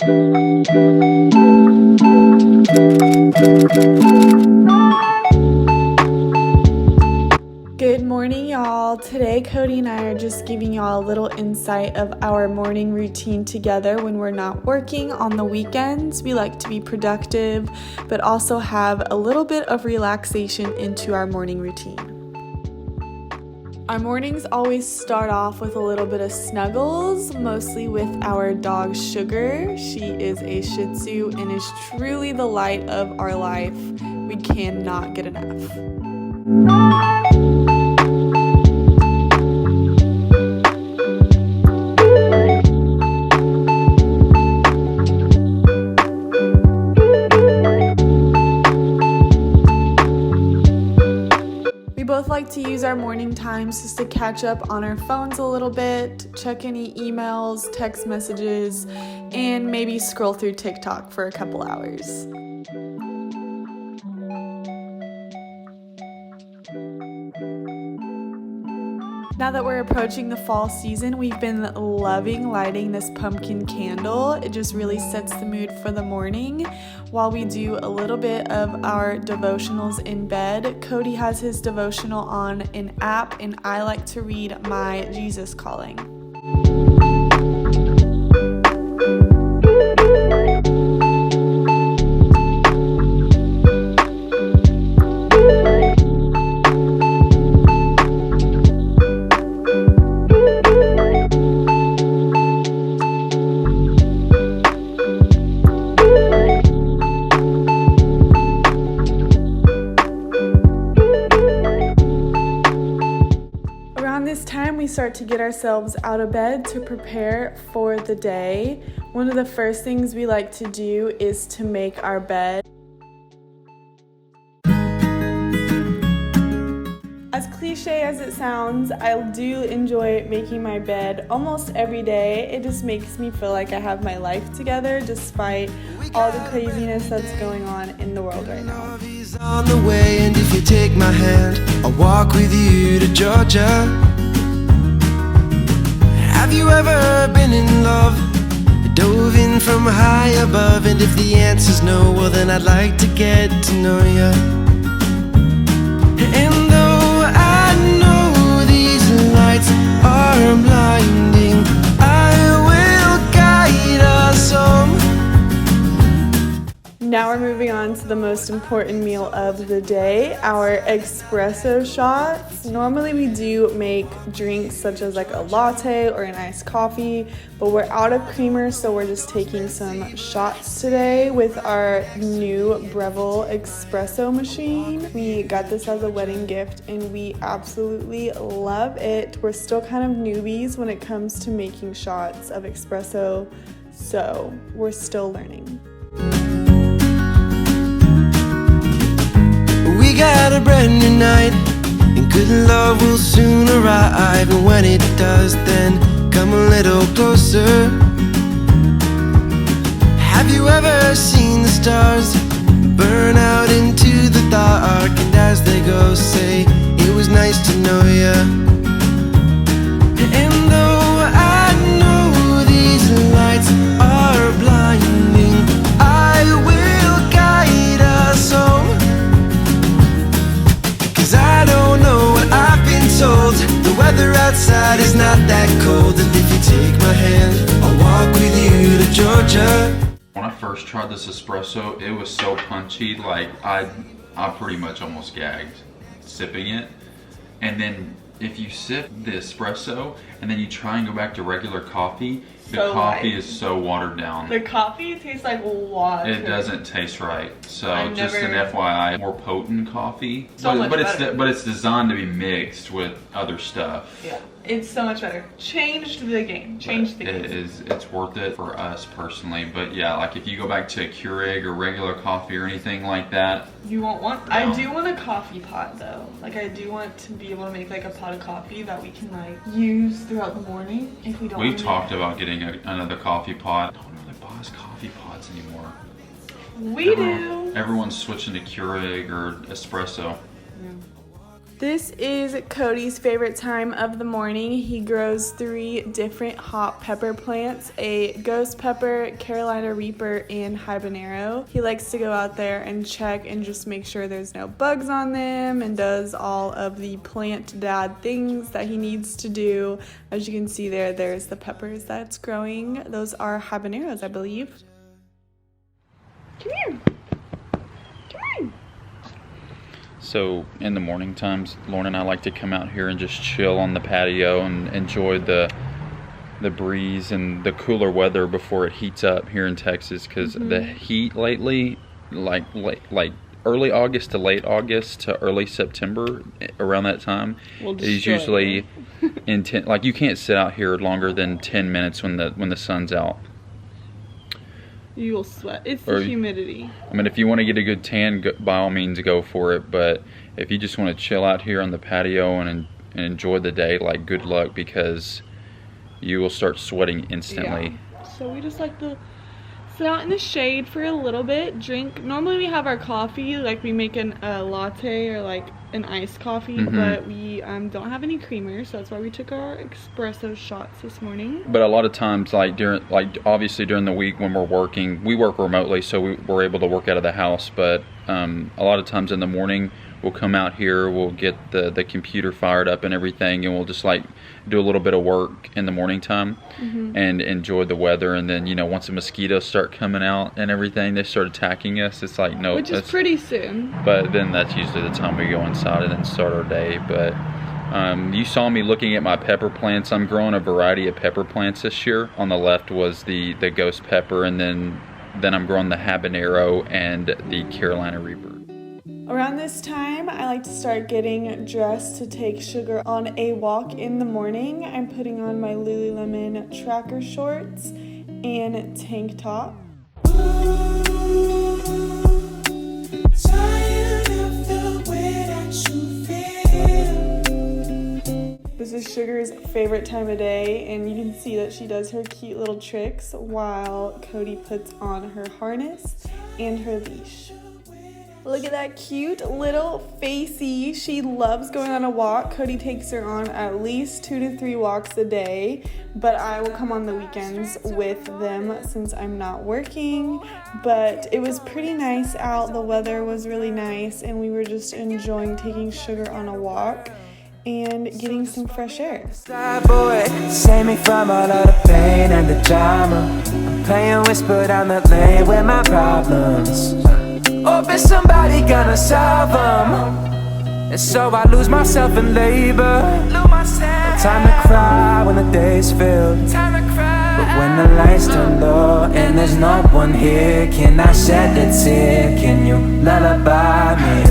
Good morning, y'all. Today, Cody and I are just giving y'all a little insight of our morning routine together when we're not working on the weekends. We like to be productive, but also have a little bit of relaxation into our morning routine. Our mornings always start off with a little bit of snuggles, mostly with our dog Sugar. She is a Shih Tzu and is truly the light of our life. We cannot get enough. Both like to use our morning times just to catch up on our phones a little bit, check any emails, text messages, and maybe scroll through TikTok for a couple hours. Now that we're approaching the fall season, we've been loving lighting this pumpkin candle. It just really sets the mood for the morning. While we do a little bit of our devotionals in bed, Cody has his devotional on an app, and I like to read my Jesus Calling. This time we start to get ourselves out of bed to prepare for the day. One of the first things we like to do is to make our bed. As cliche as it sounds, I do enjoy making my bed almost every day. It just makes me feel like I have my life together despite all the craziness that's going on in the world right now. On the way, and if you take my hand, I'll walk with you to Georgia. Have you ever been in love? Dove in from high above, and if the answer's no, well then I'd like to get to know ya. And though I know these lights are blinding, I will guide us home. Now we're moving on to the most important meal of the day, our espresso shots. Normally we do make drinks such as like a latte or an iced coffee, but we're out of creamer, so we're just taking some shots today with our new Breville espresso machine. We got this as a wedding gift and we absolutely love it. We're still kind of newbies when it comes to making shots of espresso, so we're still learning. We got a brand new night, and good love will soon arrive. And when it does, then come a little closer. Have you ever seen the stars burn out into the dark? And as they go, say, it was nice to know ya. And though I know these lights are blinding, I will guide us home. I don't know what I've been told. The weather outside is not that cold, and if you take my hand, I'll walk with you to Georgia. When I first tried this espresso, it was so punchy, like I pretty much almost gagged sipping it. And then if you sip the espresso and then you try and go back to regular coffee, the coffee is so watered down. The coffee tastes like water. It doesn't taste right. So just an FYI, more potent coffee. But it's designed to be mixed with other stuff. Yeah. It's so much better. Changed the game. It's worth it for us personally. But yeah, like if you go back to a Keurig or regular coffee or anything like that, you won't want. No. I do want a coffee pot though. Like I do want to be able to make like a pot of coffee that we can like use throughout the morning if we don't. We've talked about getting another coffee pot. No one really buys coffee pots anymore. We do. Everyone's switching to Keurig or espresso. Yeah. This is Cody's favorite time of the morning. He grows 3 different hot pepper plants, a ghost pepper, Carolina Reaper, and habanero. He likes to go out there and check and just make sure there's no bugs on them and does all of the plant dad things that he needs to do. As you can see there's the peppers that's growing. Those are habaneros, I believe. Come here. So in the morning times, Lauren and I like to come out here and just chill on the patio and enjoy the breeze and the cooler weather before it heats up here in Texas, because the heat lately, like early August to late August to early September, around that time, is usually intense. Like, you can't sit out here longer than 10 minutes when the sun's out. You will sweat. It's the humidity. I mean, if you want to get a good tan, by all means go for it. But if you just want to chill out here on the patio and enjoy the day, like, good luck, because you will start sweating instantly. Yeah. So we just like to sit out in the shade for a little bit, drink. Normally we have our coffee, like we make a latte or like an iced coffee, but we don't have any creamer, so that's why we took our espresso shots this morning. But a lot of times, obviously during the week when we're working, we work remotely, so we're able to work out of the house, but a lot of times in the morning we'll come out here, we'll get the computer fired up and everything, and we'll just like do a little bit of work in the morning time and enjoy the weather. And then, once the mosquitoes start coming out and everything, they start attacking us, it's like, no, which is pretty soon. But then that's usually the time we go inside and then start our day. But you saw me looking at my pepper plants. I'm growing a variety of pepper plants this year. On the left was the ghost pepper, and then I'm growing the habanero and the Carolina Reaper. Around this time, I like to start getting dressed to take Sugar on a walk in the morning. I'm putting on my Lululemon tracker shorts and tank top. This is Sugar's favorite time of day, and you can see that she does her cute little tricks while Cody puts on her harness and her leash. Look at that cute little facey. She loves going on a walk. Cody takes her on at least 2 to 3 walks a day, but I will come on the weekends with them since I'm not working. But it was pretty nice out. The weather was really nice, and we were just enjoying taking Sugar on a walk and getting some fresh air. Boy, save me from all of the pain and the drama. I'm playing whisper down the lane with my problems. Hope it's somebody gonna solve them. And so I lose myself in labor. No time to cry when the day's filled. But when the lights turn low and there's no one here, can I shed a tear? Can you lullaby me?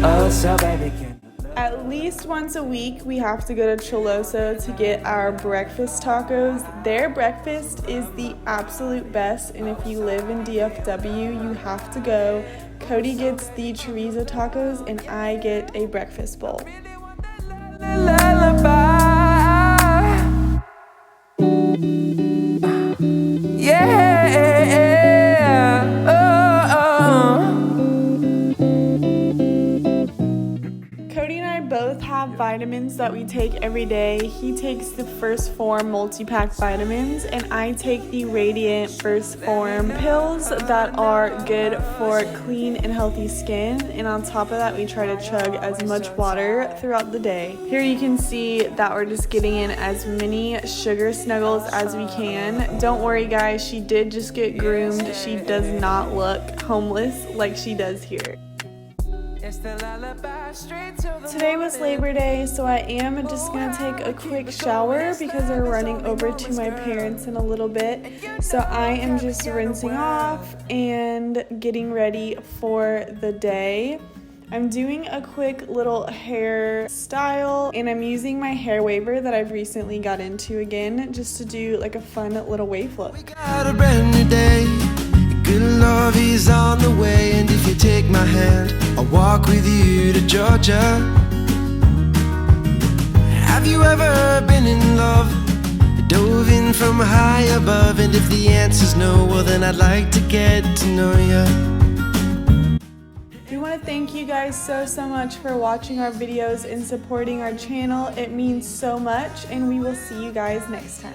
Oh, so baby, can At least once a week, we have to go to Choloso to get our breakfast tacos. Their breakfast is the absolute best, and if you live in DFW, you have to go. Cody gets the chorizo tacos, and I get a breakfast bowl. Vitamins that we take every day. He takes the First Form multi-pack vitamins, and I take the Radiant First Form pills that are good for clean and healthy skin. And on top of that, we try to chug as much water throughout the day. Here you can see that we're just getting in as many Sugar snuggles as we can. Don't worry guys, she did just get groomed. She does not look homeless like she does here. Today was Labor Day, so I am just going to take a quick shower because we're running over to my parents in a little bit. So I am just rinsing off and getting ready for the day. I'm doing a quick little hair style, and I'm using my hair waver that I've recently got into again just to do like a fun little wave look. We got a brand new day. Good love is on the way, and if you take my hand, I'll walk with you to Georgia. Have you ever been in love? Dove in from high above, and if the answer's no, well then I'd like to get to know you. thank you guys so much for watching our videos and supporting our channel. It means so much, and we will see you guys next time.